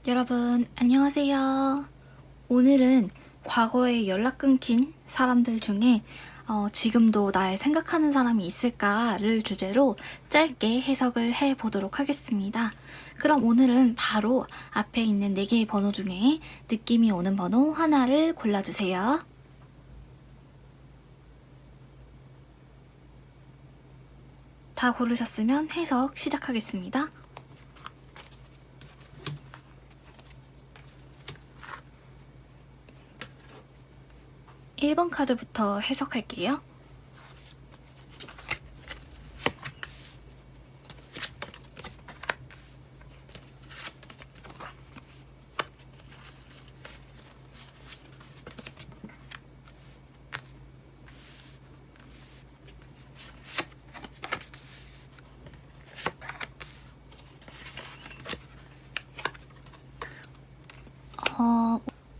여러분, 안녕하세요. 오늘은 과거에 연락 끊긴 사람들 중에 지금도 날 생각하는 사람이 있을까를 주제로 짧게 해석을 해보도록 하겠습니다. 그럼 오늘은 바로 앞에 있는 4개의 번호 중에 느낌이 오는 번호 하나를 골라주세요. 다 고르셨으면 해석 시작하겠습니다. 1번 카드부터 해석할게요.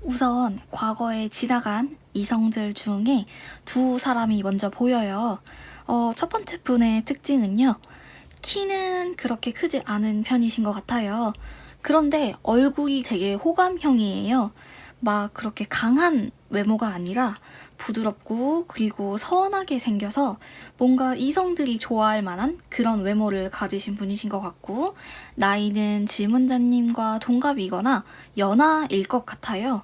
우선 과거에 지나간 이성들 중에 두 사람이 먼저 보여요. 첫 번째 분의 특징은요. 키는 그렇게 크지 않은 편이신 것 같아요. 그런데 얼굴이 되게 호감형이에요. 막 그렇게 강한 외모가 아니라 부드럽고 그리고 선하게 생겨서 뭔가 이성들이 좋아할 만한 그런 외모를 가지신 분이신 것 같고, 나이는 질문자님과 동갑이거나 연하일 것 같아요.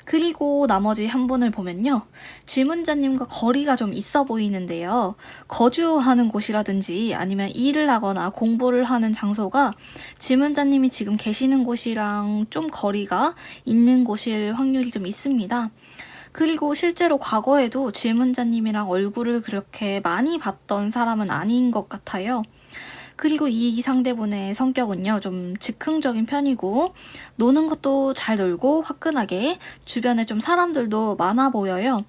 그리고 나머지 한 분을 보면요. 질문자님과 거리가 좀 있어 보이는데요. 거주하는 곳이라든지 아니면 일을 하거나 공부를 하는 장소가 질문자님이 지금 계시는 곳이랑 좀 거리가 있는 곳일 확률이 좀 있습니다. 그리고 실제로 과거에도 질문자님이랑 얼굴을 그렇게 많이 봤던 사람은 아닌 것 같아요. 그리고 이 상대분의 성격은요, 좀 즉흥적인 편이고, 노는 것도 잘 놀고 화끈하게, 주변에 좀 사람들도 많아 보여요.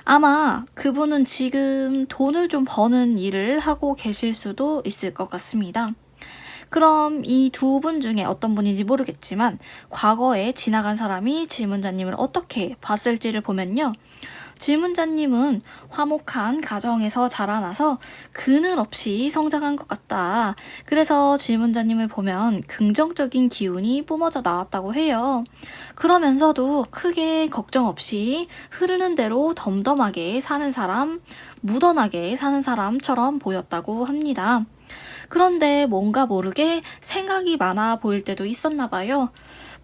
아마 그분은 지금 돈을 좀 버는 일을 하고 계실 수도 있을 것 같습니다. 그럼 이 두 분 중에 어떤 분인지 모르겠지만, 과거에 지나간 사람이 질문자님을 어떻게 봤을지를 보면요. 질문자님은 화목한 가정에서 자라나서 그늘 없이 성장한 것 같다. 그래서 질문자님을 보면 긍정적인 기운이 뿜어져 나왔다고 해요. 그러면서도 크게 걱정 없이 흐르는 대로 덤덤하게 사는 사람, 무던하게 사는 사람처럼 보였다고 합니다. 그런데 뭔가 모르게 생각이 많아 보일 때도 있었나 봐요.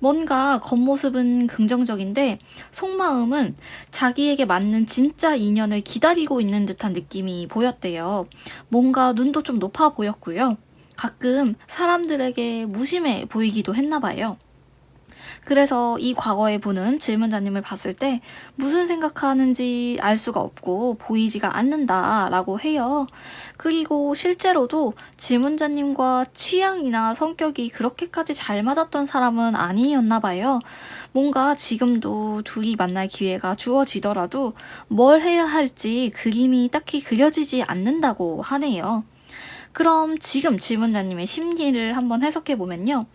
뭔가 겉모습은 긍정적인데 속마음은 자기에게 맞는 진짜 인연을 기다리고 있는 듯한 느낌이 보였대요. 뭔가 눈도 좀 높아 보였고요. 가끔 사람들에게 무심해 보이기도 했나 봐요. 그래서 이 과거의 분은 질문자님을 봤을 때 무슨 생각하는지 알 수가 없고 보이지가 않는다라고 해요. 그리고 실제로도 질문자님과 취향이나 성격이 그렇게까지 잘 맞았던 사람은 아니었나 봐요. 뭔가 지금도 둘이 만날 기회가 주어지더라도 뭘 해야 할지 그림이 딱히 그려지지 않는다고 하네요. 그럼 지금 질문자님의 심리를 한번 해석해 보면요.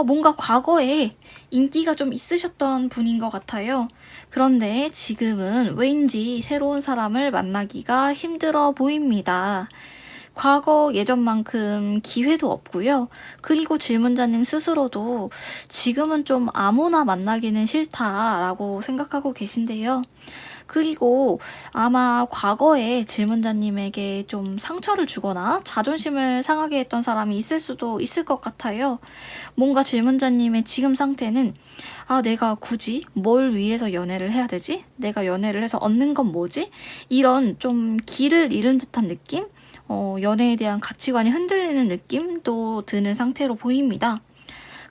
뭔가 과거에 인기가 좀 있으셨던 분인 것 같아요. 그런데 지금은 왠지 새로운 사람을 만나기가 힘들어 보입니다. 과거 예전만큼 기회도 없고요. 그리고 질문자님 스스로도 지금은 좀 아무나 만나기는 싫다라고 생각하고 계신데요. 그리고 아마 과거에 질문자님에게 좀 상처를 주거나 자존심을 상하게 했던 사람이 있을 수도 있을 것 같아요. 뭔가 질문자님의 지금 상태는 내가 굳이 뭘 위해서 연애를 해야 되지? 내가 연애를 해서 얻는 건 뭐지? 이런 좀 길을 잃은 듯한 느낌? 연애에 대한 가치관이 흔들리는 느낌도 드는 상태로 보입니다.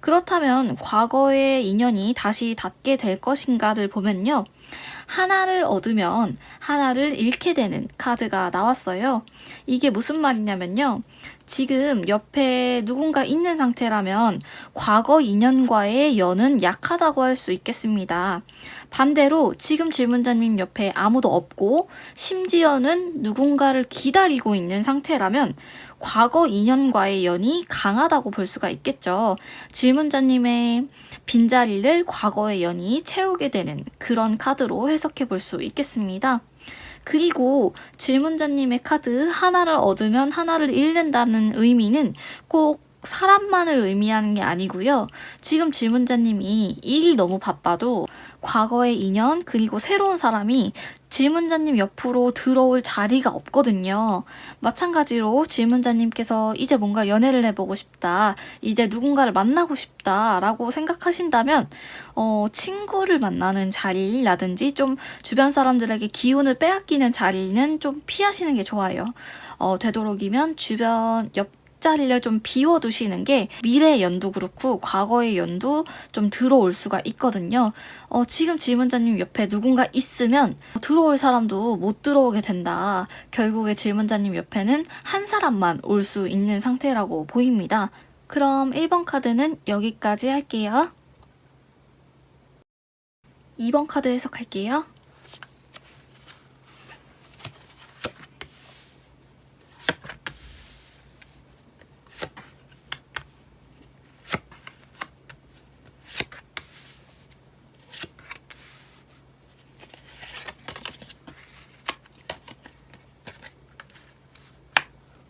그렇다면 과거의 인연이 다시 닿게 될 것인가를 보면요. 하나를 얻으면 하나를 잃게 되는 카드가 나왔어요. 이게 무슨 말이냐면요. 지금 옆에 누군가 있는 상태라면 과거 인연과의 연은 약하다고 할 수 있겠습니다. 반대로 지금 질문자님 옆에 아무도 없고 심지어는 누군가를 기다리고 있는 상태라면 과거 인연과의 연이 강하다고 볼 수가 있겠죠. 질문자님의 빈자리를 과거의 연이 채우게 되는 그런 카드로 해석해 볼 수 있겠습니다. 그리고 질문자님의 카드 하나를 얻으면 하나를 잃는다는 의미는 꼭 사람만을 의미하는 게 아니고요. 지금 질문자님이 일이 너무 바빠도 과거의 인연 그리고 새로운 사람이 질문자님 옆으로 들어올 자리가 없거든요. 마찬가지로 질문자님께서 이제 뭔가 연애를 해보고 싶다, 이제 누군가를 만나고 싶다라고 생각하신다면 친구를 만나는 자리라든지 좀 주변 사람들에게 기운을 빼앗기는 자리는 좀 피하시는 게 좋아요. 되도록이면 주변 옆자리를 좀 비워두시는 게 미래의 연도 그렇고 과거의 연도 좀 들어올 수가 있거든요. 지금 질문자님 옆에 누군가 있으면 들어올 사람도 못 들어오게 된다. 결국에 질문자님 옆에는 한 사람만 올 수 있는 상태라고 보입니다. 그럼 1번 카드는 여기까지 할게요. 2번 카드 해석할게요.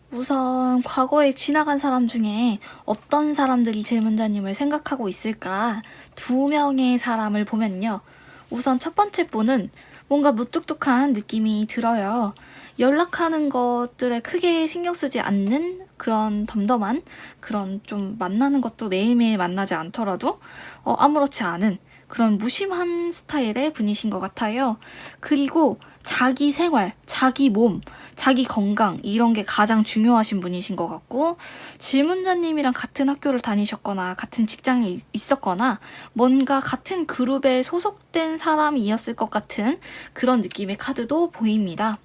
우선 과거에 지나간 사람 중에 어떤 사람들이 질문자님을 생각하고 있을까? 2명의 사람을 보면요. 우선 첫 번째 분은 뭔가 무뚝뚝한 느낌이 들어요. 연락하는 것들에 크게 신경 쓰지 않는 그런 덤덤한, 그런 좀 만나는 것도 매일매일 만나지 않더라도 아무렇지 않은 그런 무심한 스타일의 분이신 것 같아요. 그리고 자기 생활, 자기 몸, 자기 건강 이런 게 가장 중요하신 분이신 것 같고, 질문자님이랑 같은 학교를 다니셨거나 같은 직장에 있었거나 뭔가 같은 그룹에 소속된 사람이었을 것 같은 그런 느낌의 카드도 보입니다.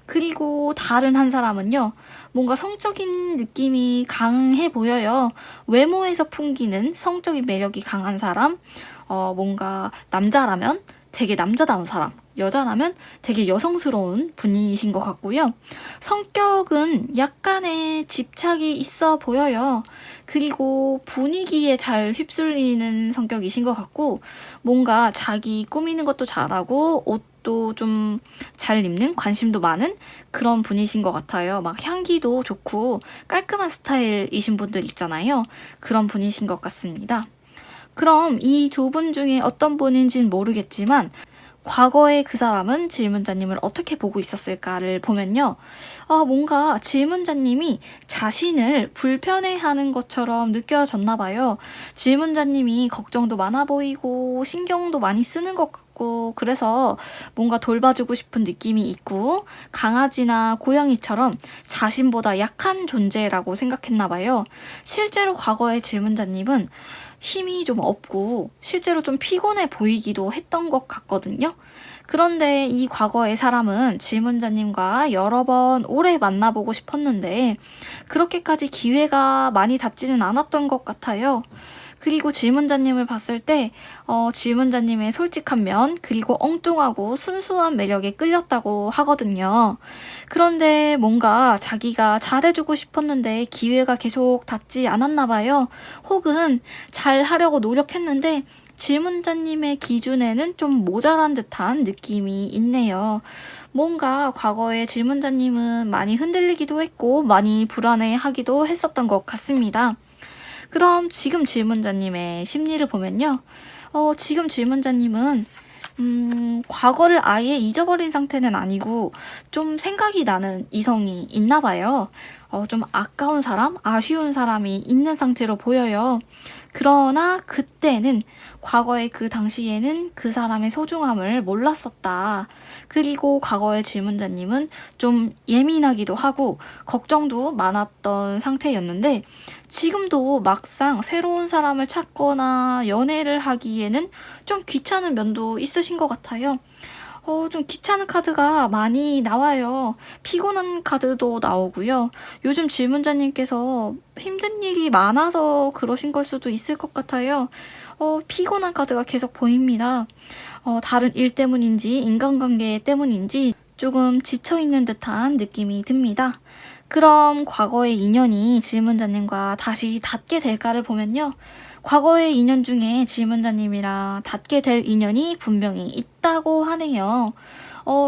그리고 다른 한 사람은요, 뭔가 성적인 느낌이 강해 보여요. 외모에서 풍기는 성적인 매력이 강한 사람, 뭔가 남자라면 되게 남자다운 사람, 여자라면 되게 여성스러운 분이신 것 같고요. 성격은 약간의 집착이 있어 보여요. 그리고 분위기에 잘 휩쓸리는 성격이신 것 같고, 뭔가 자기 꾸미는 것도 잘하고 옷도 좀 잘 입는, 관심도 많은 그런 분이신 것 같아요. 막 향기도 좋고 깔끔한 스타일이신 분들 있잖아요. 그런 분이신 것 같습니다. 그럼 이 2분 중에 어떤 분인지는 모르겠지만 과거에 그 사람은 질문자님을 어떻게 보고 있었을까를 보면요. 뭔가 질문자님이 자신을 불편해하는 것처럼 느껴졌나 봐요. 질문자님이 걱정도 많아 보이고 신경도 많이 쓰는 것 같고, 그래서 뭔가 돌봐주고 싶은 느낌이 있고 강아지나 고양이처럼 자신보다 약한 존재라고 생각했나 봐요. 실제로 과거의 질문자님은 힘이 좀 없고 실제로 좀 피곤해 보이기도 했던 것 같거든요. 그런데 이 과거의 사람은 질문자님과 여러 번 오래 만나보고 싶었는데 그렇게까지 기회가 많이 닿지는 않았던 것 같아요. 그리고 질문자님을 봤을 때 질문자님의 솔직한 면 그리고 엉뚱하고 순수한 매력에 끌렸다고 하거든요. 그런데 뭔가 자기가 잘해주고 싶었는데 기회가 계속 닿지 않았나 봐요. 혹은 잘하려고 노력했는데 질문자님의 기준에는 좀 모자란 듯한 느낌이 있네요. 뭔가 과거에 질문자님은 많이 흔들리기도 했고 많이 불안해하기도 했었던 것 같습니다. 그럼 지금 질문자님의 심리를 보면요. 지금 질문자님은 과거를 아예 잊어버린 상태는 아니고 좀 생각이 나는 이성이 있나 봐요. 좀 아까운 사람, 아쉬운 사람이 있는 상태로 보여요. 그러나 그때는 과거의 그 당시에는 그 사람의 소중함을 몰랐었다. 그리고 과거의 질문자님은 좀 예민하기도 하고 걱정도 많았던 상태였는데 지금도 막상 새로운 사람을 찾거나 연애를 하기에는 좀 귀찮은 면도 있으신 것 같아요. 좀 귀찮은 카드가 많이 나와요. 피곤한 카드도 나오고요. 요즘 질문자님께서 힘든 일이 많아서 그러신 걸 수도 있을 것 같아요. 피곤한 카드가 계속 보입니다. 다른 일 때문인지 인간관계 때문인지 조금 지쳐있는 듯한 느낌이 듭니다. 그럼 과거의 인연이 질문자님과 다시 닿게 될까를 보면요. 과거의 인연 중에 질문자님이랑 닿게 될 인연이 분명히 있다고 하네요.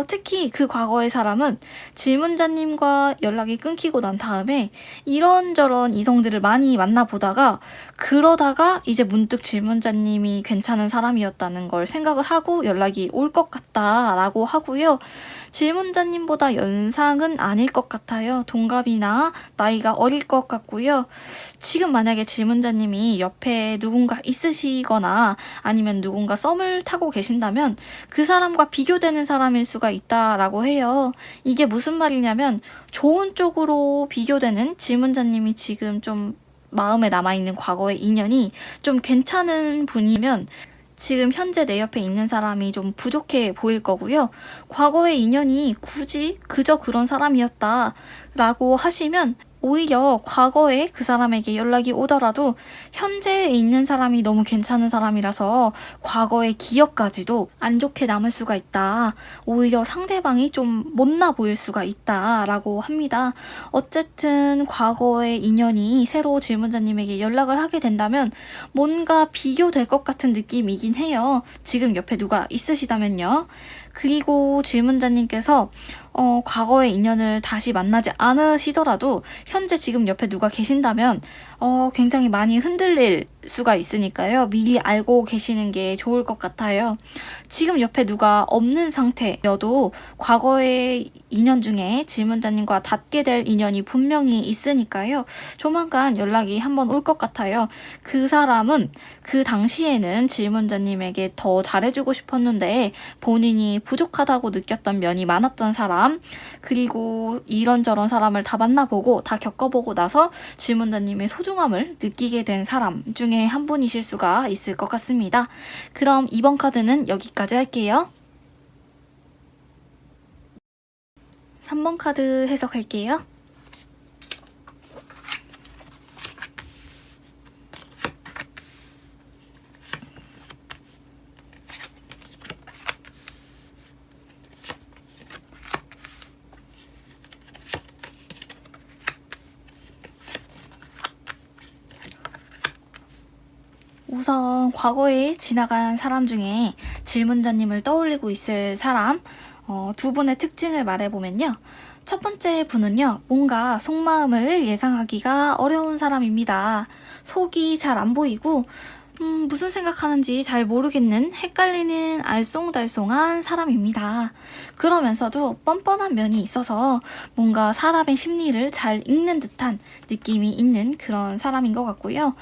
특히 그 과거의 사람은 질문자님과 연락이 끊기고 난 다음에 이런저런 이성들을 많이 만나보다가 그러다가 이제 문득 질문자님이 괜찮은 사람이었다는 걸 생각을 하고 연락이 올 것 같다라고 하고요. 질문자님보다 연상은 아닐 것 같아요. 동갑이나 나이가 어릴 것 같고요. 지금 만약에 질문자님이 옆에 누군가 있으시거나 아니면 누군가 썸을 타고 계신다면 그 사람과 비교되는 사람일 수가 있다라고 해요. 이게 무슨 말이냐면 좋은 쪽으로 비교되는 질문자님이 지금 좀 마음에 남아있는 과거의 인연이 좀 괜찮은 분이면 지금 현재 내 옆에 있는 사람이 좀 부족해 보일 거고요. 과거의 인연이 굳이 그저 그런 사람이었다라고 하시면 오히려 과거에 그 사람에게 연락이 오더라도 현재에 있는 사람이 너무 괜찮은 사람이라서 과거의 기억까지도 안 좋게 남을 수가 있다. 오히려 상대방이 좀 못나 보일 수가 있다라고 합니다. 어쨌든 과거의 인연이 새로 질문자님에게 연락을 하게 된다면 뭔가 비교될 것 같은 느낌이긴 해요. 지금 옆에 누가 있으시다면요. 그리고 질문자님께서 과거의 인연을 다시 만나지 않으시더라도 현재 지금 옆에 누가 계신다면 굉장히 많이 흔들릴 수가 있으니까요. 미리 알고 계시는 게 좋을 것 같아요. 지금 옆에 누가 없는 상태여도 과거의 인연 중에 질문자님과 닿게 될 인연이 분명히 있으니까요. 조만간 연락이 한번 올 것 같아요. 그 사람은 그 당시에는 질문자님에게 더 잘해주고 싶었는데 본인이 부족하다고 느꼈던 면이 많았던 사람, 그리고 이런저런 사람을 다 만나보고 다 겪어보고 나서 질문자님의 소중함을 느끼게 된 사람 중에 한 분이실 수가 있을 것 같습니다. 그럼 이번 카드는 여기까지 할게요. 3번 카드 해석할게요. 우선 과거에 지나간 사람 중에 질문자님을 떠올리고 있을 사람 두 분의 특징을 말해보면요. 첫 번째 분은요. 뭔가 속마음을 예상하기가 어려운 사람입니다. 속이 잘 안 보이고 무슨 생각하는지 잘 모르겠는 헷갈리는 알쏭달쏭한 사람입니다. 그러면서도 뻔뻔한 면이 있어서 뭔가 사람의 심리를 잘 읽는 듯한 느낌이 있는 그런 사람인 것 같고요.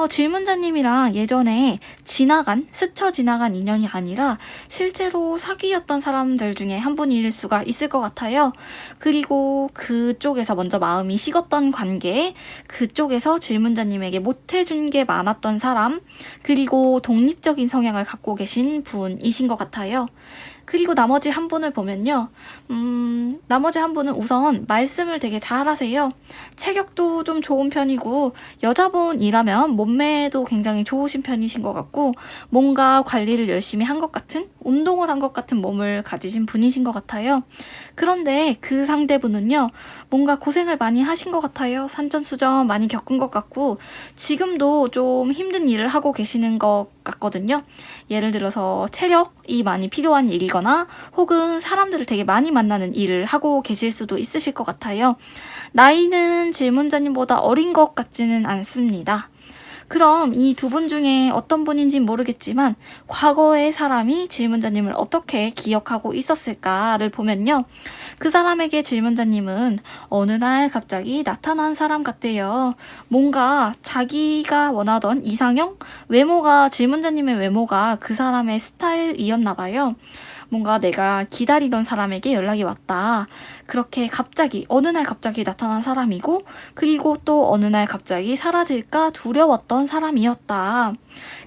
질문자님이랑 예전에 스쳐 지나간 인연이 아니라 실제로 사귀었던 사람들 중에 한 분일 수가 있을 것 같아요. 그리고 그쪽에서 먼저 마음이 식었던 관계, 그쪽에서 질문자님에게 못해준 게 많았던 사람, 그리고 독립적인 성향을 갖고 계신 분이신 것 같아요. 그리고 나머지 한 분을 보면요. 나머지 한 분은 우선 말씀을 되게 잘하세요. 체격도 좀 좋은 편이고 여자분이라면 몸매도 굉장히 좋으신 편이신 것 같고 뭔가 관리를 열심히 한 것 같은 운동을 한 것 같은 몸을 가지신 분이신 것 같아요. 그런데 그 상대분은요. 뭔가 고생을 많이 하신 것 같아요. 산전수전 많이 겪은 것 같고 지금도 좀 힘든 일을 하고 계시는 것 같거든요. 예를 들어서 체력이 많이 필요한 일이거나 혹은 사람들을 되게 많이 만나는 일을 하고 계실 수도 있으실 것 같아요. 나이는 질문자님보다 어린 것 같지는 않습니다. 그럼 이 두 분 중에 어떤 분인지는 모르겠지만 과거의 사람이 질문자님을 어떻게 기억하고 있었을까를 보면요. 그 사람에게 질문자님은 어느 날 갑자기 나타난 사람 같대요. 뭔가 자기가 원하던 이상형? 질문자님의 외모가 그 사람의 스타일이었나 봐요. 뭔가 내가 기다리던 사람에게 연락이 왔다. 그렇게 어느 날 갑자기 나타난 사람이고 그리고 또 어느 날 갑자기 사라질까 두려웠던 사람이었다.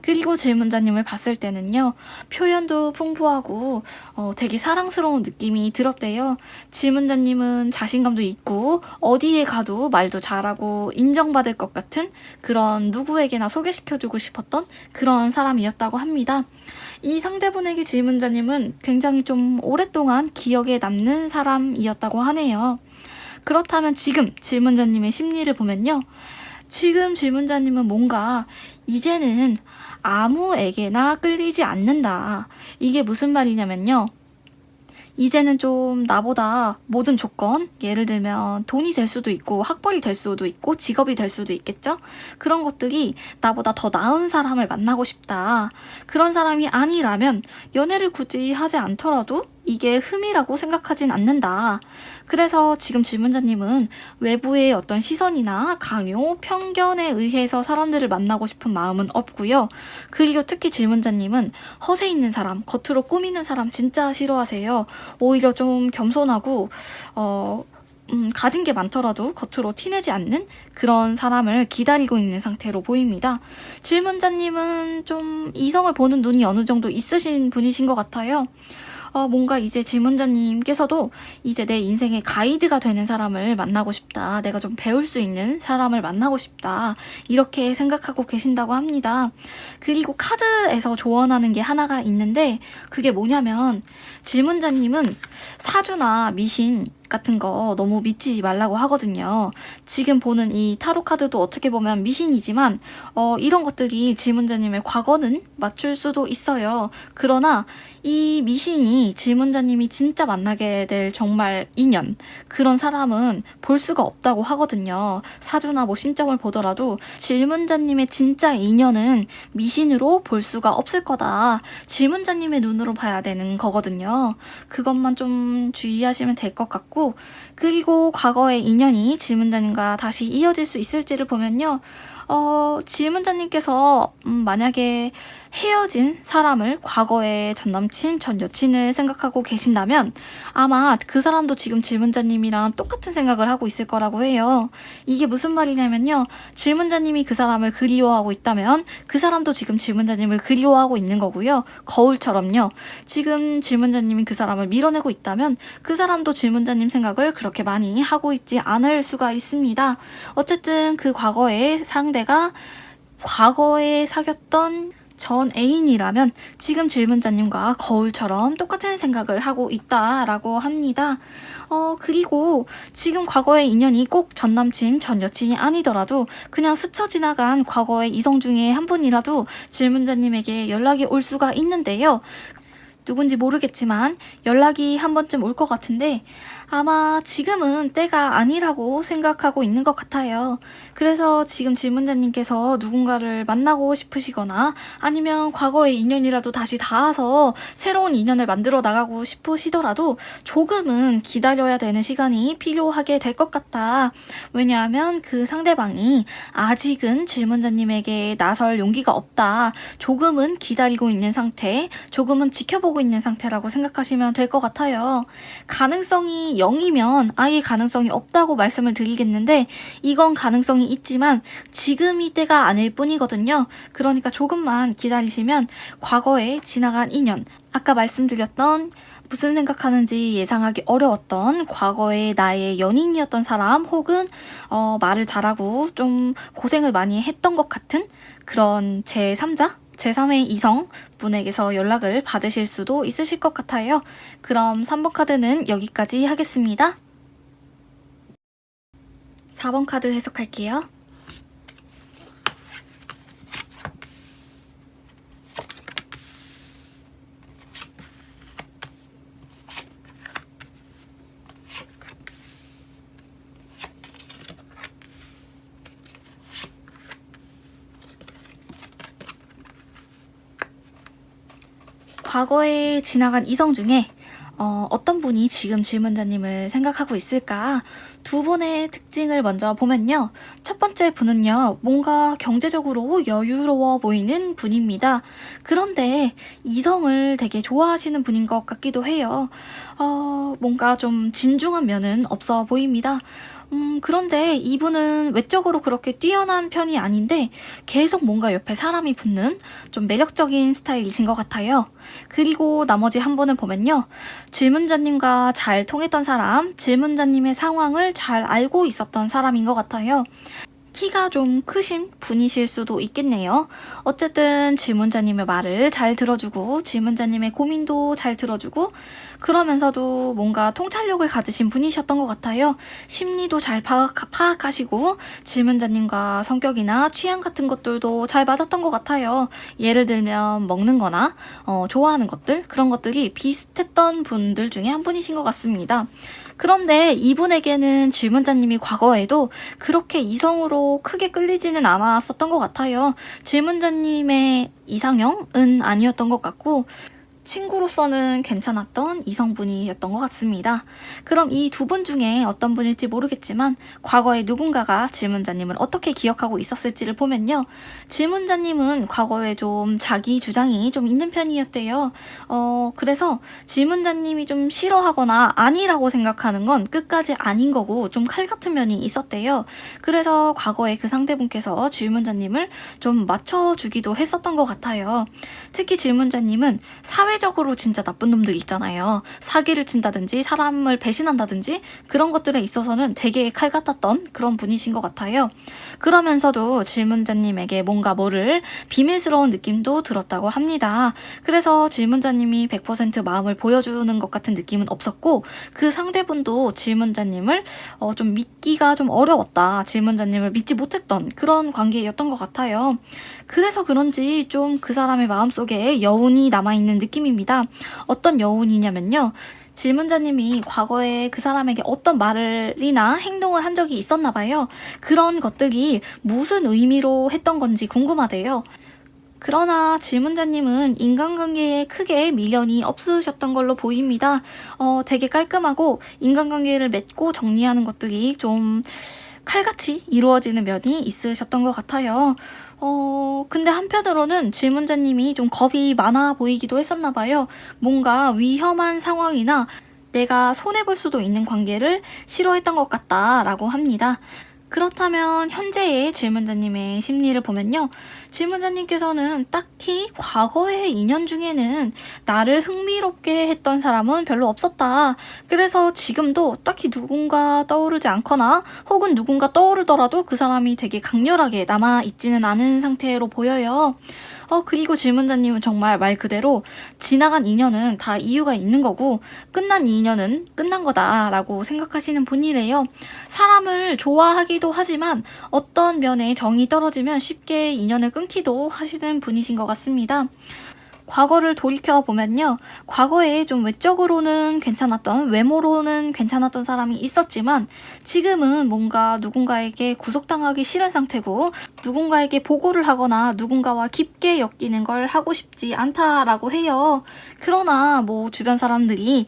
그리고 질문자님을 봤을 때는요. 표현도 풍부하고 되게 사랑스러운 느낌이 들었대요. 질문자님은 자신감도 있고 어디에 가도 말도 잘하고 인정받을 것 같은 그런 누구에게나 소개시켜주고 싶었던 그런 사람이었다고 합니다. 이 상대분에게 질문자님은 굉장히 좀 오랫동안 기억에 남는 사람이었다고 하네요. 그렇다면 지금 질문자님의 심리를 보면요. 지금 질문자님은 뭔가 이제는 아무에게나 끌리지 않는다. 이게 무슨 말이냐면요. 이제는 좀 나보다 모든 조건, 예를 들면 돈이 될 수도 있고 학벌이 될 수도 있고 직업이 될 수도 있겠죠? 그런 것들이 나보다 더 나은 사람을 만나고 싶다. 그런 사람이 아니라면 연애를 굳이 하지 않더라도 이게 흠이라고 생각하진 않는다. 그래서 지금 질문자님은 외부의 어떤 시선이나 강요, 편견에 의해서 사람들을 만나고 싶은 마음은 없고요. 그리고 특히 질문자님은 허세 있는 사람, 겉으로 꾸미는 사람 진짜 싫어하세요. 오히려 좀 겸손하고 가진 게 많더라도 겉으로 티내지 않는 그런 사람을 기다리고 있는 상태로 보입니다. 질문자님은 좀 이성을 보는 눈이 어느 정도 있으신 분이신 것 같아요. 뭔가 이제 질문자님께서도 이제 내 인생의 가이드가 되는 사람을 만나고 싶다. 내가 좀 배울 수 있는 사람을 만나고 싶다. 이렇게 생각하고 계신다고 합니다. 그리고 카드에서 조언하는 게 하나가 있는데 그게 뭐냐면 질문자님은 사주나 미신 같은 거 너무 믿지 말라고 하거든요. 지금 보는 이 타로 카드도 어떻게 보면 미신이지만 이런 것들이 질문자님의 과거는 맞출 수도 있어요. 그러나 이 미신이 질문자님이 진짜 만나게 될 정말 인연, 그런 사람은 볼 수가 없다고 하거든요. 사주나 뭐 신점을 보더라도 질문자님의 진짜 인연은 미신으로 볼 수가 없을 거다. 질문자님의 눈으로 봐야 되는 거거든요. 그것만 좀 주의하시면 될 것 같고, 그리고 과거의 인연이 질문자님과 다시 이어질 수 있을지를 보면요. 질문자님께서 만약에 헤어진 사람을 과거의 전 남친, 전 여친을 생각하고 계신다면 아마 그 사람도 지금 질문자님이랑 똑같은 생각을 하고 있을 거라고 해요. 이게 무슨 말이냐면요. 질문자님이 그 사람을 그리워하고 있다면 그 사람도 지금 질문자님을 그리워하고 있는 거고요. 거울처럼요. 지금 질문자님이 그 사람을 밀어내고 있다면 그 사람도 질문자님 생각을 그렇게 많이 하고 있지 않을 수가 있습니다. 어쨌든 그 과거의 상대가 과거에 사귀었던 전 애인이라면 지금 질문자님과 거울처럼 똑같은 생각을 하고 있다라고 합니다. 그리고 지금 과거의 인연이 꼭 전 남친, 전 여친이 아니더라도 그냥 스쳐 지나간 과거의 이성 중에 한 분이라도 질문자님에게 연락이 올 수가 있는데요. 누군지 모르겠지만 연락이 한 번쯤 올 것 같은데 아마 지금은 때가 아니라고 생각하고 있는 것 같아요. 그래서 지금 질문자님께서 누군가를 만나고 싶으시거나 아니면 과거의 인연이라도 다시 닿아서 새로운 인연을 만들어 나가고 싶으시더라도 조금은 기다려야 되는 시간이 필요하게 될 것 같다. 왜냐하면 그 상대방이 아직은 질문자님에게 나설 용기가 없다. 조금은 기다리고 있는 상태, 조금은 지켜보고 있는 상태라고 생각하시면 될 것 같아요. 가능성이 0이면 아예 가능성이 없다고 말씀을 드리겠는데 이건 가능성이 있지만 지금이 때가 아닐 뿐이거든요. 그러니까 조금만 기다리시면 과거에 지나간 인연, 아까 말씀드렸던 무슨 생각하는지 예상하기 어려웠던 과거의 나의 연인이었던 사람 혹은 말을 잘하고 좀 고생을 많이 했던 것 같은 그런 제3자? 제3의 이성 분에게서 연락을 받으실 수도 있으실 것 같아요. 그럼 3번 카드는 여기까지 하겠습니다. 4번 카드 해석할게요. 과거에 지나간 이성 중에 어떤 분이 지금 질문자님을 생각하고 있을까? 두 분의 특징을 먼저 보면요. 첫 번째 분은요. 뭔가 경제적으로 여유로워 보이는 분입니다. 그런데 이성을 되게 좋아하시는 분인 것 같기도 해요. 뭔가 좀 진중한 면은 없어 보입니다. 그런데 이분은 외적으로 그렇게 뛰어난 편이 아닌데 계속 뭔가 옆에 사람이 붙는 좀 매력적인 스타일이신 것 같아요. 그리고 나머지 한 분을 보면요. 질문자님과 잘 통했던 사람, 질문자님의 상황을 잘 알고 있었던 사람인 것 같아요. 키가 좀 크신 분이실 수도 있겠네요. 어쨌든 질문자님의 말을 잘 들어주고 질문자님의 고민도 잘 들어주고 그러면서도 뭔가 통찰력을 가지신 분이셨던 것 같아요. 심리도 잘 파악하시고 질문자님과 성격이나 취향 같은 것들도 잘 맞았던 것 같아요. 예를 들면 먹는 거나 좋아하는 것들 그런 것들이 비슷했던 분들 중에 한 분이신 것 같습니다. 그런데 이분에게는 질문자님이 과거에도 그렇게 이성으로 크게 끌리지는 않았었던 것 같아요. 질문자님의 이상형은 아니었던 것 같고 친구로서는 괜찮았던 이성분이었던 것 같습니다. 그럼 이 두 분 중에 어떤 분일지 모르겠지만 과거에 누군가가 질문자님을 어떻게 기억하고 있었을지를 보면요. 질문자님은 과거에 좀 자기 주장이 좀 있는 편이었대요. 그래서 질문자님이 좀 싫어하거나 아니라고 생각하는 건 끝까지 아닌 거고 좀 칼 같은 면이 있었대요. 그래서 과거에 그 상대분께서 질문자님을 좀 맞춰주기도 했었던 것 같아요. 특히 질문자님은 사회적으로 진짜 나쁜 놈들 있잖아요. 사기를 친다든지 사람을 배신한다든지 그런 것들에 있어서는 되게 칼 같았던 그런 분이신 것 같아요. 그러면서도 질문자님에게 뭔가 뭐를 비밀스러운 느낌도 들었다고 합니다. 그래서 질문자님이 100% 마음을 보여주는 것 같은 느낌은 없었고 그 상대분도 질문자님을 좀 믿기가 좀 어려웠다. 질문자님을 믿지 못했던 그런 관계였던 것 같아요. 그래서 그런지 좀 그 사람의 마음속에 여운이 남아있는 느낌입니다. 어떤 여운이냐면요. 질문자님이 과거에 그 사람에게 어떤 말이나 행동을 한 적이 있었나 봐요. 그런 것들이 무슨 의미로 했던 건지 궁금하대요. 그러나 질문자님은 인간관계에 크게 미련이 없으셨던 걸로 보입니다. 되게 깔끔하고 인간관계를 맺고 정리하는 것들이 좀 칼같이 이루어지는 면이 있으셨던 것 같아요. 근데 한편으로는 질문자님이 좀 겁이 많아 보이기도 했었나 봐요. 뭔가 위험한 상황이나 내가 손해볼 수도 있는 관계를 싫어했던 것 같다라고 합니다. 그렇다면 현재의 질문자님의 심리를 보면요. 질문자님께서는 딱히 과거의 인연 중에는 나를 흥미롭게 했던 사람은 별로 없었다. 그래서 지금도 딱히 누군가 떠오르지 않거나 혹은 누군가 떠오르더라도 그 사람이 되게 강렬하게 남아있지는 않은 상태로 보여요. 그리고 질문자님은 정말 말 그대로 지나간 인연은 다 이유가 있는 거고 끝난 인연은 끝난 거다라고 생각하시는 분이래요. 사람을 좋아하기도 하지만 어떤 면에 정이 떨어지면 쉽게 인연을 끊기도 하시는 분이신 것 같습니다. 과거를 돌이켜보면요. 과거에 좀 외적으로는 괜찮았던, 외모로는 괜찮았던 사람이 있었지만 지금은 뭔가 누군가에게 구속당하기 싫은 상태고 누군가에게 보고를 하거나 누군가와 깊게 엮이는 걸 하고 싶지 않다라고 해요. 그러나 뭐 주변 사람들이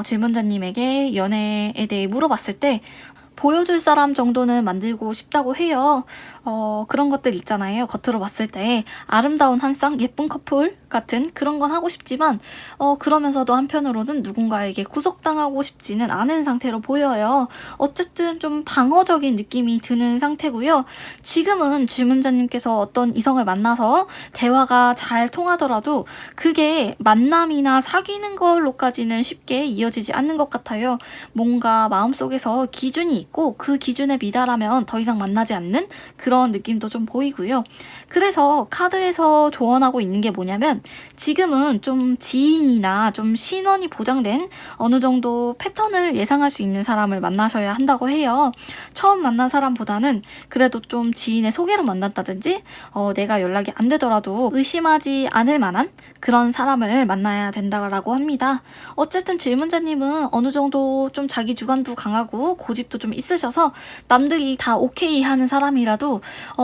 질문자님에게 연애에 대해 물어봤을 때 보여줄 사람 정도는 만들고 싶다고 해요. 그런 것들 있잖아요. 겉으로 봤을 때 아름다운 한 쌍 예쁜 커플 같은 그런 건 하고 싶지만 그러면서도 한편으로는 누군가에게 구속당하고 싶지는 않은 상태로 보여요. 어쨌든 좀 방어적인 느낌이 드는 상태고요. 지금은 질문자님께서 어떤 이성을 만나서 대화가 잘 통하더라도 그게 만남이나 사귀는 걸로까지는 쉽게 이어지지 않는 것 같아요. 뭔가 마음속에서 기준이 있고 그 기준에 미달하면 더 이상 만나지 않는 그런 느낌도 좀 보이고요. 그래서 카드에서 조언하고 있는 게 뭐냐면 지금은 좀 지인이나 좀 신원이 보장된 어느 정도 패턴을 예상할 수 있는 사람을 만나셔야 한다고 해요. 처음 만난 사람보다는 그래도 좀 지인의 소개로 만났다든지 내가 연락이 안 되더라도 의심하지 않을 만한 그런 사람을 만나야 된다고 합니다. 어쨌든 질문자님은 어느 정도 좀 자기 주관도 강하고 고집도 좀 있으셔서 남들이 다 오케이 하는 사람이라도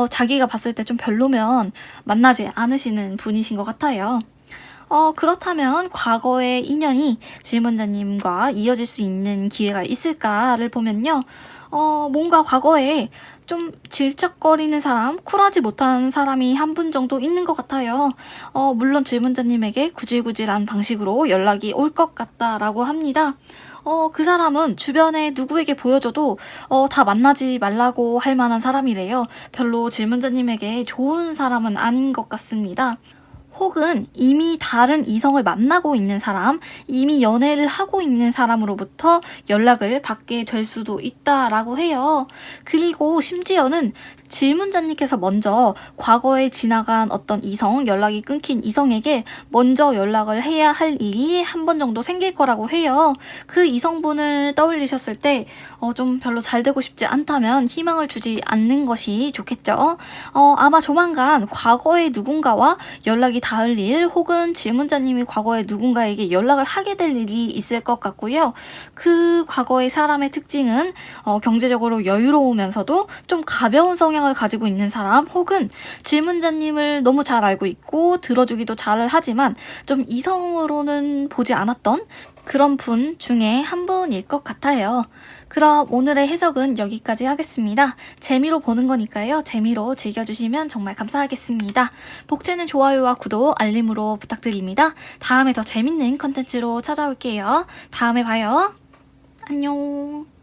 자기가 봤을 때 좀 별로면 만나지 않으시는 분이신 것 같아요. 그렇다면 과거의 인연이 질문자님과 이어질 수 있는 기회가 있을까를 보면요. 뭔가 과거에 좀 질척거리는 사람, 쿨하지 못한 사람이 한 분 정도 있는 것 같아요. 물론 질문자님에게 구질구질한 방식으로 연락이 올 것 같다라고 합니다. 그 사람은 주변에 누구에게 보여줘도 다 만나지 말라고 할 만한 사람이래요. 별로 질문자님에게 좋은 사람은 아닌 것 같습니다. 혹은 이미 다른 이성을 만나고 있는 사람, 이미 연애를 하고 있는 사람으로부터 연락을 받게 될 수도 있다라고 해요. 그리고 심지어는 질문자님께서 먼저 과거에 지나간 어떤 이성, 연락이 끊긴 이성에게 먼저 연락을 해야 할 일이 한 번 정도 생길 거라고 해요. 그 이성분을 떠올리셨을 때 좀 별로 잘 되고 싶지 않다면 희망을 주지 않는 것이 좋겠죠. 아마 조만간 과거의 누군가와 연락이 닿을 일, 혹은 질문자님이 과거에 누군가에게 연락을 하게 될 일이 있을 것 같고요. 그 과거의 사람의 특징은 경제적으로 여유로우면서도 좀 가벼운 성향을 가지고 있는 사람, 혹은 질문자님을 너무 잘 알고 있고 들어주기도 잘 하지만 좀 이성으로는 보지 않았던 그런 분 중에 한 분일 것 같아요. 그럼 오늘의 해석은 여기까지 하겠습니다. 재미로 보는 거니까요. 재미로 즐겨주시면 정말 감사하겠습니다. 복채는 좋아요와 구독, 알림으로 부탁드립니다. 다음에 더 재밌는 컨텐츠로 찾아올게요. 다음에 봐요. 안녕.